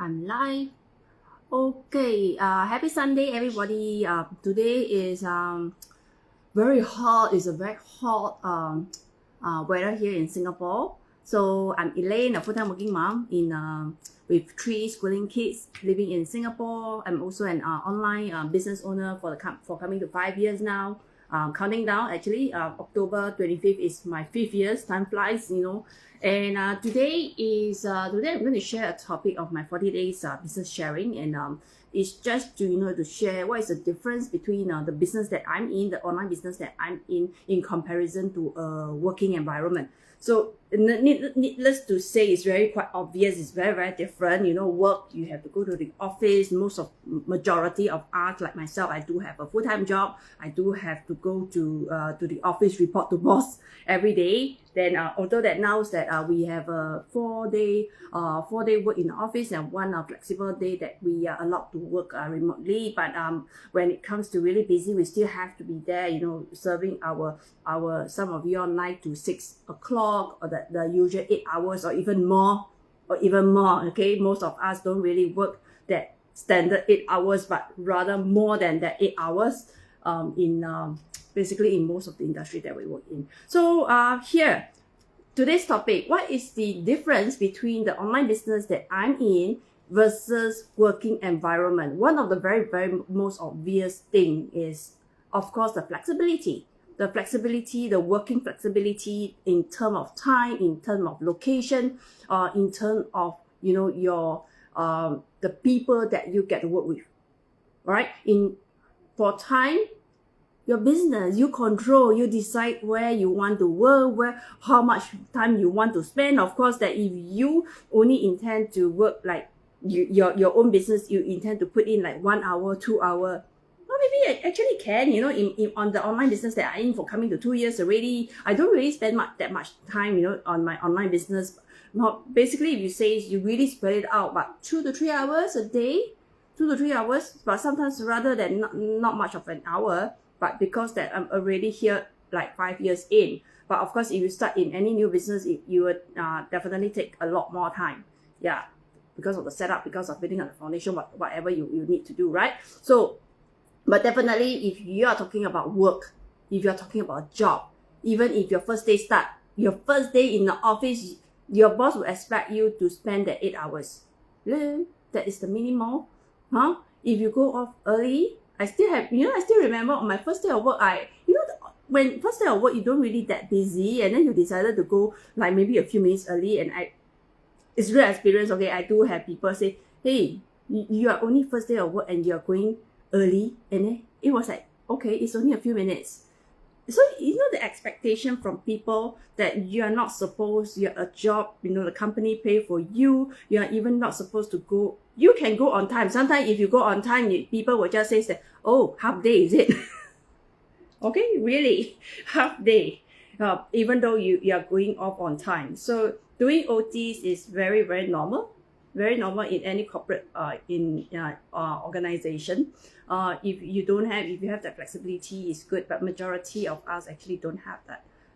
I'm live. Okay, happy Sunday, everybody. Today is very hot. It's a very hot weather here in Singapore. So I'm Elaine, a full-time working mom with 3 schooling kids living in Singapore. I'm also an online business owner for coming to 5 years now. Counting down, actually, October 25th is my 5th year. Time flies, you know. And today I'm going to share a topic of my 40 days business sharing, and it's just to share what is the difference between the business that I'm in, the online business that I'm in comparison to a working environment. So needless to say, it's quite obvious. It's very different. Work, you have to go to the office. Majority of us, like myself, I do have a full-time job. I do have to go to the office, report to boss every day. Then although that now that we have a 4-day work in the office and one flexible day that we are allowed to work remotely, but when it comes to really busy, we still have to be there, serving our some of you 9 to 6 o'clock, or the usual 8 hours, or even more. Okay, most of us don't really work that standard 8 hours, but rather more than that 8 hours basically in most of the industry that we work in. So here, today's topic, what is the difference between the online business that I'm in versus working environment? One of the very most obvious thing is, of course, the flexibility. The working flexibility in terms of time, in terms of location, in terms of your the people that you get to work with. All right, for time, your business, you control, you decide where you want to work, how much time you want to spend. Of course, that if you only intend to work like your own business, you intend to put in like 1 hour, 2 hour. Well, maybe I actually can, on the online business that I'm in for coming to 2 years already. I don't really spend that much time, on my online business. Not basically, if you say you really spread it out, but 2 to 3 hours a day, 2 to 3 hours, but sometimes rather than not much of an hour. But because that I'm already here like 5 years in. But of course, if you start in any new business, you would definitely take a lot more time. Yeah, because of the setup, because of building on the foundation, whatever you need to do, right? So, but definitely, if you are talking about work, if you're talking about a job, even if your first day in the office, your boss will expect you to spend the 8 hours. That is the minimum. If you go off early, I still remember on my first day of work, when first day of work, you don't really that busy, and then you decided to go like maybe a few minutes early, and it's real experience, okay? I do have people say, hey, you are only first day of work and you're going early, and then it was like, okay, it's only a few minutes. So, the expectation from people that you are not supposed, you're a job, the company pay for you, you're even not supposed to go. You can go on time. Sometimes if you go on time, people will just say, oh, half day, is it? Okay, really, half day, even though you are going off on time. So doing OTs is very normal in any corporate organization. If you have that flexibility, it's good, but majority of us actually don't have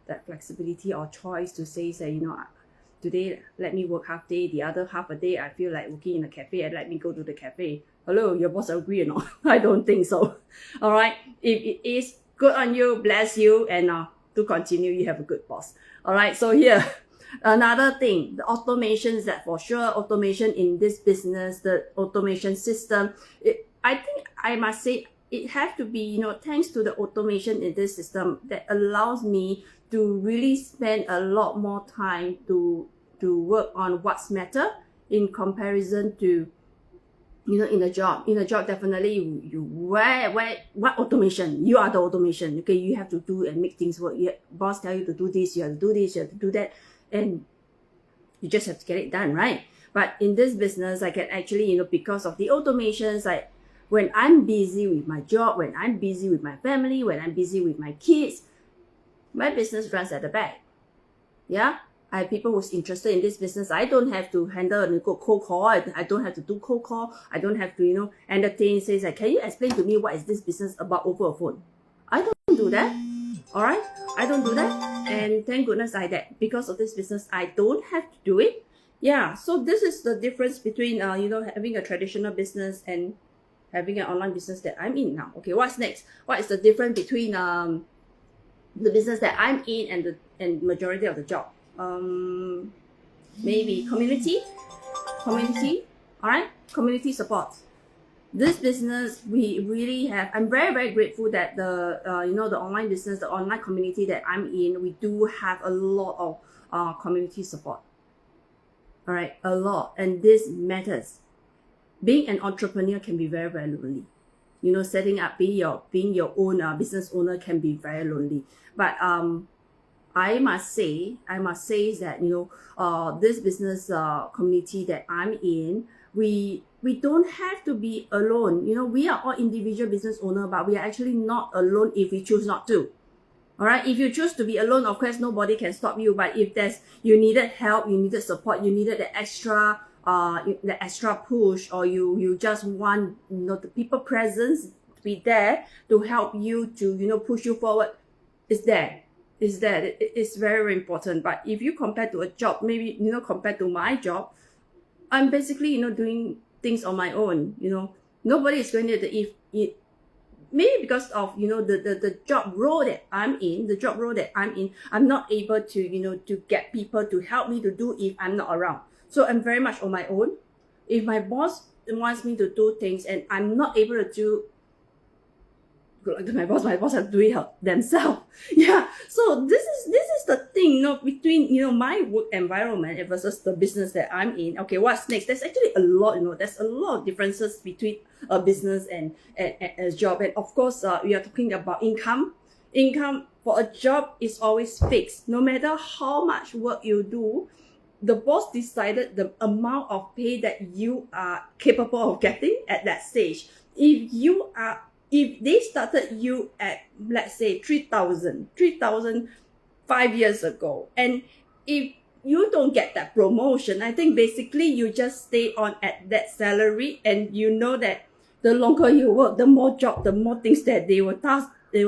that flexibility or choice to say, today let me work half day, the other half a day I feel like working in a cafe, and let me go to the cafe. Hello, your boss agree or not? I don't think so. All right, if it is, good on you, bless you, and to continue, you have a good boss. All right, so here, another thing, the automations, that for sure, automation in this business, the automation system, I think I must say it have to be, thanks to the automation in this system that allows me to really spend a lot more time to work on what's matter in comparison to, in a job. In a job, definitely what automation? You are the automation. Okay, you have to do and make things work. Boss tell you to do this, you have to do this, you have to do that, and you just have to get it done, right? But in this business, I can actually, because of the automations, when I'm busy with my job, when I'm busy with my family, when I'm busy with my kids, my business runs at the back. Yeah, I have people who's interested in this business. I don't have to handle a cold call. I don't have to do cold call. I don't have to, entertain, says like, can you explain to me what is this business about over a phone? I don't do that. All right, I don't do that. And thank goodness because of this business, I don't have to do it. Yeah, so this is the difference between having a traditional business and having an online business that I'm in now. Okay, what's next? What is the difference between the business that I'm in and majority of the job? Maybe community, all right, community support. This business, we really have, I'm very grateful that the the online business, the online community that I'm in, we do have a lot of community support. All right, a lot, and this matters. Being an entrepreneur can be very lonely. Setting up, being your own business owner can be very lonely. But I must say that this business community that I'm in, we don't have to be alone. We are all individual business owner, but we are actually not alone if we choose not to. All right, if you choose to be alone, of course nobody can stop you. But if you needed help, you needed support, you needed the extra push, or you just want the people presence to be there to help you to push you forward, it's there. It's very important. But if you compare to a job, maybe compared to my job, I'm basically doing things on my own. Nobody is going to if maybe because of the job role that I'm in, I'm not able to to get people to help me to do if I'm not around. So I'm very much on my own. If my boss wants me to do things and I'm not able to do, good luck to my boss have to do it themselves. Yeah. So this is the thing, between my work environment versus the business that I'm in. Okay, what's next? There's actually a lot, there's a lot of differences between a business and a job. And of course, we are talking about income. Income for a job is always fixed. No matter how much work you do, the boss decided the amount of pay that you are capable of getting at that stage. If they started you at, let's say, 3,000 5 years ago, and if you don't get that promotion, I think basically you just stay on at that salary, and you know that the longer you work, the more things that they will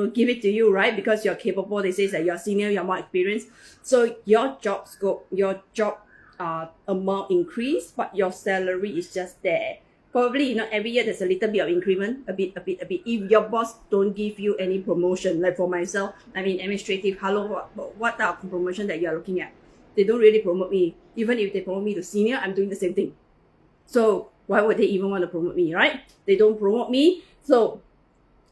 give it to you, right? Because you're capable. They say that you're senior, you're more experienced, so your job amount increase, but your salary is just there. Probably, every year there's a little bit of increment, a bit. If your boss don't give you any promotion, like for myself, administrative, what type of promotion that you're looking at? They don't really promote me. Even if they promote me to senior, I'm doing the same thing. So why would they even want to promote me, right? They don't promote me. So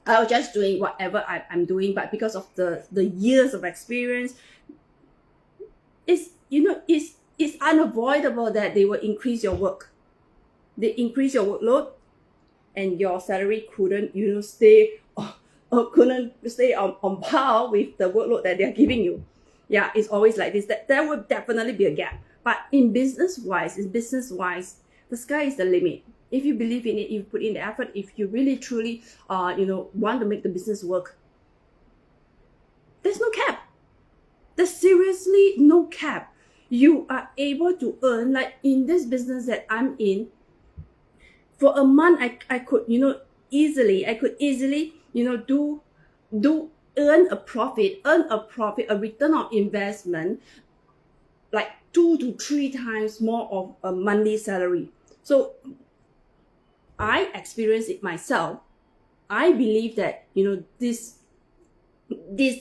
I was just doing whatever I'm doing, but because of the years of experience, it's unavoidable that they will increase your work. They increase your workload, and your salary couldn't stay on par with the workload that they're giving you. Yeah, it's always like this. That there will definitely be a gap. But in business wise, the sky is the limit. If you believe in it, if you put in the effort, if you really truly want to make the business work, there's no cap. There's seriously no cap. You are able to earn, like in this business that I'm in, for a month I could easily earn a profit, a return on investment like 2 to 3 times more of a monthly salary. So I experienced it myself. I believe that this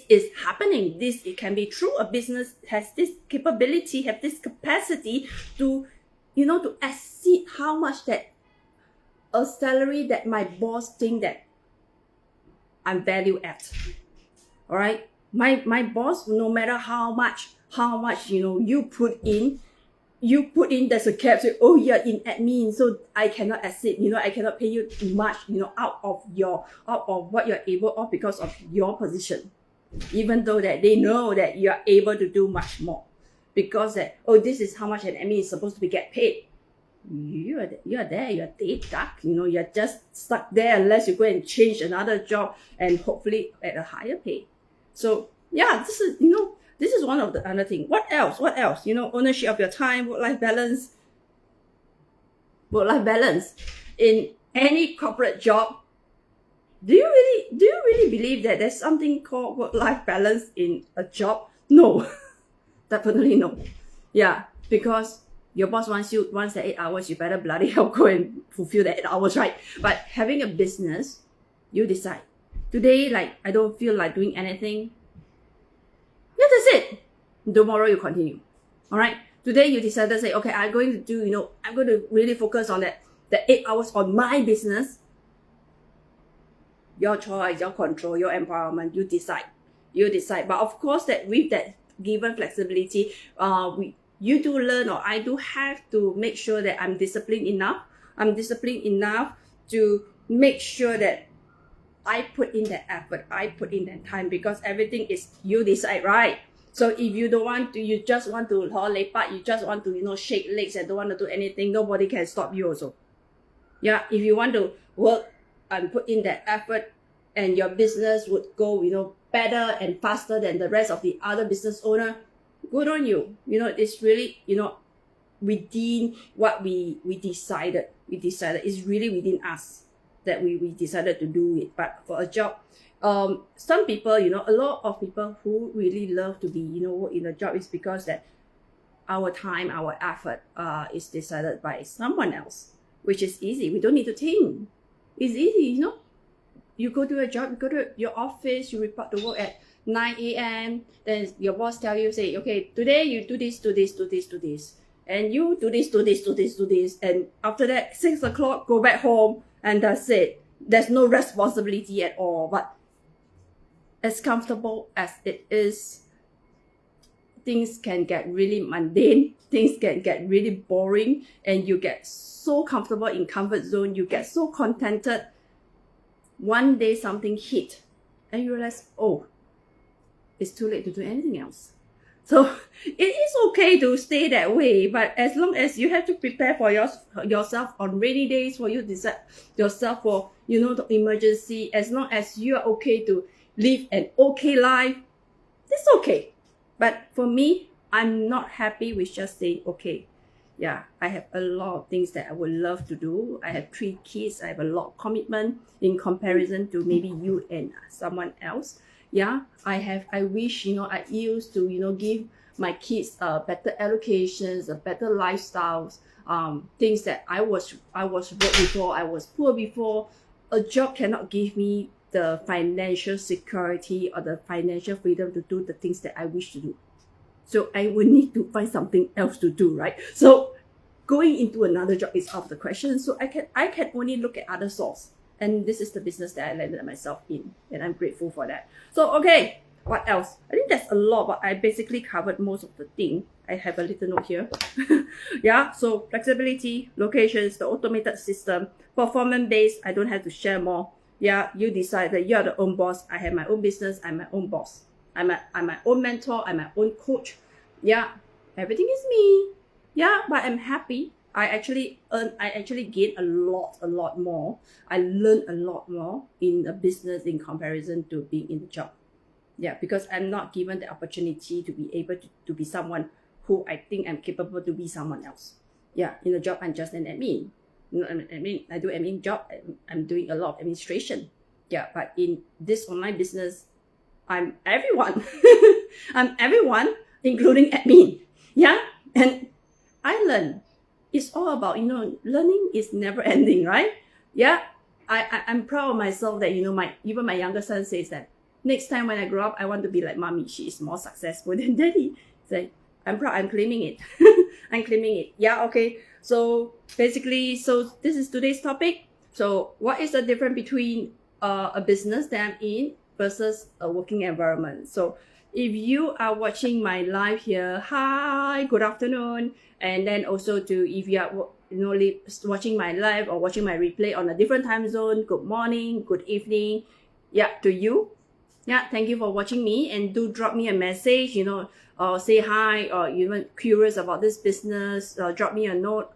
is happening. It can be true. A business has this capability, have this capacity to to exceed how much that a salary that my boss think that I'm value at. All right, my boss, no matter how much you put in, there's a cap. Say, oh, you're in admin, so I cannot exceed. I cannot pay you much. Out of what you're able of because of your position. Even though that they know that you are able to do much more, because this is how much an admin is supposed to be get paid. You're dead duck. You're just stuck there unless you go and change another job, and hopefully at a higher pay. So yeah, this is one of the other thing. What else? Ownership of your time, work-life balance in any corporate job. Do you really believe that there's something called work-life balance in a job? No. Definitely no. Yeah, because Your boss wants the 8 hours, you better bloody hell go and fulfill the 8 hours, right? But having a business, you decide. Today, like, I don't feel like doing anything. Yeah, that's it. Tomorrow you continue. All right. Today you decide to say, okay, I'm going to do, I'm going to really focus on the 8 hours on my business. Your choice, your control, your empowerment, you decide. You decide. But of course, that with that given flexibility, you do learn, or I do have to make sure that I'm disciplined enough. I'm disciplined enough to make sure that I put in that effort, I put in that time, because everything is you decide, right? So if you don't want to, you just want to lepak, you just want to, shake legs and don't want to do anything, nobody can stop you also. Yeah, if you want to work and put in that effort, and your business would go, better and faster than the rest of the other business owner, good on you. It's really, within what we decided. We decided it's really within us that we decided to do it. But for a job, some people, a lot of people who really love to be, work in a job is because that our time, our effort is decided by someone else, which is easy. We don't need to think. It's easy, You go to a job, you go to your office, you report to work at 9 a.m. Then your boss tell you, say, okay, today you do this, do this, do this, do this. And you do this, do this, do this, do this. And after that, 6 o'clock, go back home, and that's it. There's no responsibility at all. But as comfortable as it is, things can get really mundane. Things can get really boring. And you get so comfortable in comfort zone. You get so contented. One day something hit. And you realize, oh, it's too late to do anything else. So it is okay to stay that way, but as long as you have to prepare for yourself on rainy days, for you to decide yourself for, the emergency, as long as you are okay to live an okay life, it's okay. But for me, I'm not happy with just saying okay. Yeah, I have a lot of things that I would love to do. I have 3 kids. I have a lot of commitment in comparison to maybe you and someone else. Yeah, I wish, I used to, give my kids better educations, better lifestyles, things that I was broke before, I was poor before. A job cannot give me the financial security or the financial freedom to do the things that I wish to do. So I would need to find something else to do, right? So going into another job is out of the question. So I can only look at other sources. And this is the business that I landed myself in. And I'm grateful for that. So, okay, what else? I think that's a lot, but I basically covered most of the thing. I have a little note here. Yeah, so flexibility, locations, the automated system, performance-based, I don't have to share more. Yeah, you decide that you're the own boss. I have my own business. I'm my own boss. I'm my own mentor. I'm my own coach. Yeah, everything is me. Yeah, but I'm happy. I actually gained a lot more. I learned a lot more in a business in comparison to being in the job. Yeah, because I'm not given the opportunity to be able to be someone who I think I'm capable to be someone else. Yeah, in the job, I'm just an admin. I do admin job. I'm doing a lot of administration. Yeah, but in this online business, I'm everyone. I'm everyone, including admin. Yeah, and I learn. It's all about, learning is never ending, right? Yeah, I'm proud of myself that, even my younger son says that next time when I grow up, I want to be like mommy. She is more successful than daddy. So I'm proud. I'm claiming it. I'm claiming it. Yeah, okay. So basically, this is today's topic. So what is the difference between a business that I'm in versus a working environment? So if you are watching my live here, hi, good afternoon. And then also if you are watching my live or watching my replay on a different time zone, good morning, good evening. Yeah, to you. Yeah, thank you for watching me, and do drop me a message, or say hi, or even curious about this business, drop me a note.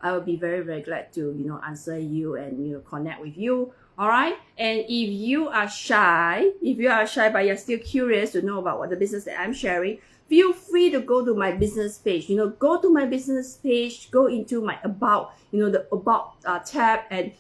I will be very, very glad to, answer you and, connect with you. All right. And if you are shy, but you're still curious to know about what the business that I'm sharing, feel free to go to my business page. Go to my business page, go into my about, the about tab, and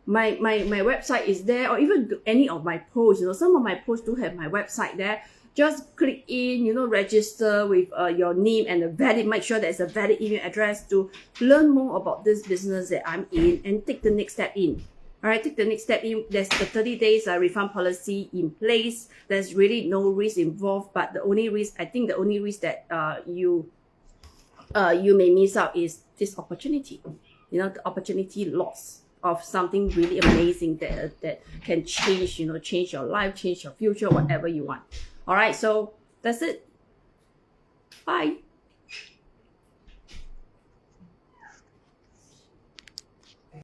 my website is there, or even any of my posts. Some of my posts do have my website there. just click in, register with your name and make sure there's a valid email address to learn more about this business that I'm in and take the next step in. All right, take the next step in. There's the 30 days refund policy in place. There's really no risk involved, but the only risk that you may miss out is this opportunity. The opportunity loss of something really amazing that can change your life, change your future, whatever you want. All right, so that's it. Bye.